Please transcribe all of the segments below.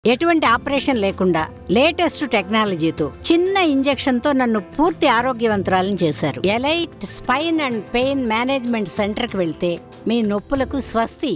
ఎటువంటి ఆపరేషన్ లేకుండా లేటెస్ట్ టెక్నాలజీతో చిన్న ఇంజెక్షన్ తో నన్ను పూర్తి ఆరోగ్యవంతురాలను చేశారు. Elite spine and pain management centre కి వెళ్తే మీ నొప్పులకు స్వస్తి.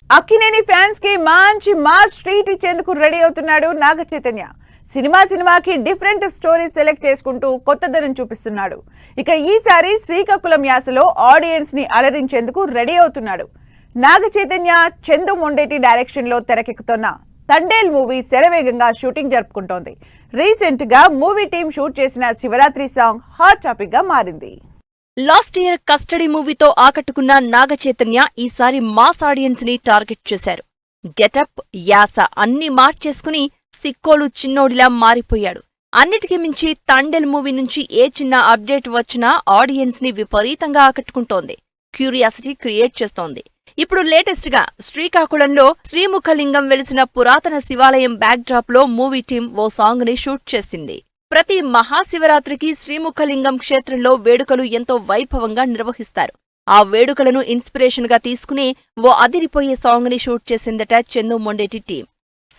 అక్కినేని ఫ్యాన్స్ కి మంచి మాస్ ట్రీట్ ఇచ్చేందుకు రెడీ అవుతున్నాడు నాగ చైతన్య. సినిమాకి డిఫరెంట్ స్టోరీస్ సెలెక్ట్ చేసుకుంటూ కొత్తదనం చూపిస్తున్నాడు. ఇక ఈసారి శ్రీకాకుళం యాసలో ఆడియన్స్ ని అలరించేందుకు రెడీ అవుతున్నాడు. నాగ చైతన్య చందు మొండేటి డైరెక్షన్ లో తెరకెక్కుతున్న తండేల్ మూవీ శరవేగంగా షూటింగ్ జరుపుకుంటోంది. రీసెంట్ గా మూవీ టీం షూట్ చేసిన శివరాత్రి సాంగ్ హాట్ టాపిక్ గా మారింది. లాస్ట్ ఇయర్ కస్టడీ మూవీతో ఆకట్టుకున్న నాగ చైతన్య ఈసారి మాస్ ఆడియన్స్ ని టార్గెట్ చేశారు. గెటప్, యాస అన్నీ మార్చేసుకుని సిక్కోలు చిన్నోడిలా మారిపోయాడు. అన్నిటికీ మించి తండేల్ మూవీ నుంచి ఏ చిన్న అప్డేట్ వచ్చినా ఆడియన్స్ ని విపరీతంగా ఆకట్టుకుంటోంది, క్యూరియాసిటీ క్రియేట్ చేస్తోంది. ఇప్పుడు లేటెస్ట్ గా శ్రీకాకుళంలో శ్రీముఖలింగం వెలిసిన పురాతన శివాలయం బ్యాక్ డ్రాప్ లో మూవీ టీం ఓ సాంగ్ ని షూట్ చేసింది. ప్రతి మహాశివరాత్రికి శ్రీముఖలింగం క్షేత్రంలో వేడుకలు ఎంతో వైభవంగా నిర్వహిస్తారు. ఆ వేడుకలను ఇన్స్పిరేషన్ గా తీసుకుని ఓ అదిరిపోయే సాంగ్ ని షూట్ చేసిందట చందు మొండేటి టీం.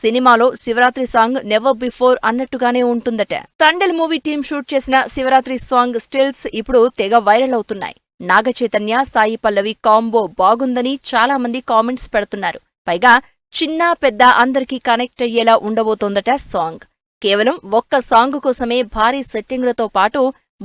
సినిమాలో శివరాత్రి సాంగ్ నెవర్ బిఫోర్ అన్నట్టుగానే ఉంటుందట. తండేల్ మూవీ టీం షూట్ చేసిన శివరాత్రి సాంగ్ స్టిల్స్ ఇప్పుడు తెగ వైరల్ అవుతున్నాయి. నాగ చైతన్య, సాయి పల్లవి కాంబో బాగుందని చాలా మంది కామెంట్స్ పెడుతున్నారు. పైగా చిన్న పెద్ద అందరికీ కనెక్ట్ అయ్యేలా ఉండబోతోందట సాంగ్. కేవలం ఒక్క సాంగ్ కోసమే భారీ సెట్టింగ్లతో పాటు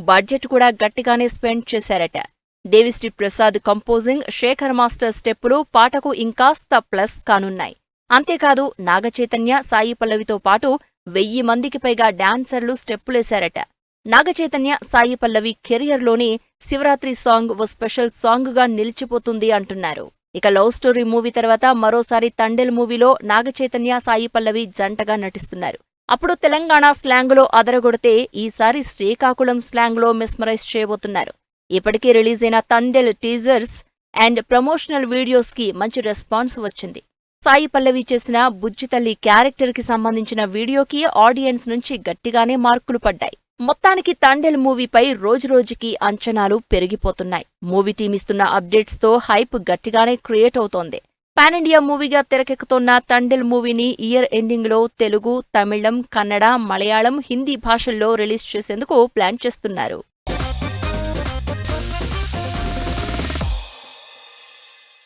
బడ్జెట్ కూడా గట్టిగానే స్పెండ్ చేశారట. దేవిశ్రీ ప్రసాద్ కంపోజింగ్, శేఖర్ మాస్టర్ స్టెప్పులు పాటకు ఇంకాస్త ప్లస్ కానున్నాయి. అంతేకాదు నాగ చైతన్య, సాయి పల్లవితో పాటు 1000 మందికి పైగా డాన్సర్లు స్టెప్పులేశారట. నాగ చైతన్య, సాయి పల్లవి కెరియర్లోని శివరాత్రి సాంగ్ ఓ స్పెషల్ సాంగ్ గా నిలిచిపోతుంది అంటున్నారు. ఇక లవ్ స్టోరీ మూవీ తర్వాత మరోసారి తండేల్ మూవీలో నాగ చైతన్య, సాయి పల్లవి జంటగా నటిస్తున్నారు. అప్పుడు తెలంగాణ స్లాంగులో అదరగొడితే ఈసారి శ్రీకాకుళం స్లాంగ్లో మెస్మరైజ్ చేయబోతున్నారు. ఇప్పటికే రిలీజైన Thandel teasers and promotional videos కి మంచి రెస్పాన్స్ వచ్చింది. సాయి పల్లవి చేసిన బుజ్జితల్లి క్యారెక్టర్ కి సంబంధించిన వీడియోకి ఆడియన్స్ నుంచి గట్టిగానే మార్కులు పడ్డాయి. మొత్తానికి తండేల్ మూవీపై రోజురోజుకి అంచనాలు పెరిగిపోతున్నాయి. మూవీ టీం ఇస్తున్న అప్డేట్స్ తో హైప్ గట్టిగానే క్రియేట్ అవుతోంది. పాన్ ఇండియా మూవీగా తెరకెక్కుతోన్న తండేల్ మూవీని ఇయర్ ఎండింగ్ లో తెలుగు, తమిళం, కన్నడ, మలయాళం, హిందీ భాషల్లో రిలీజ్ చేసేందుకు ప్లాన్ చేస్తున్నారు.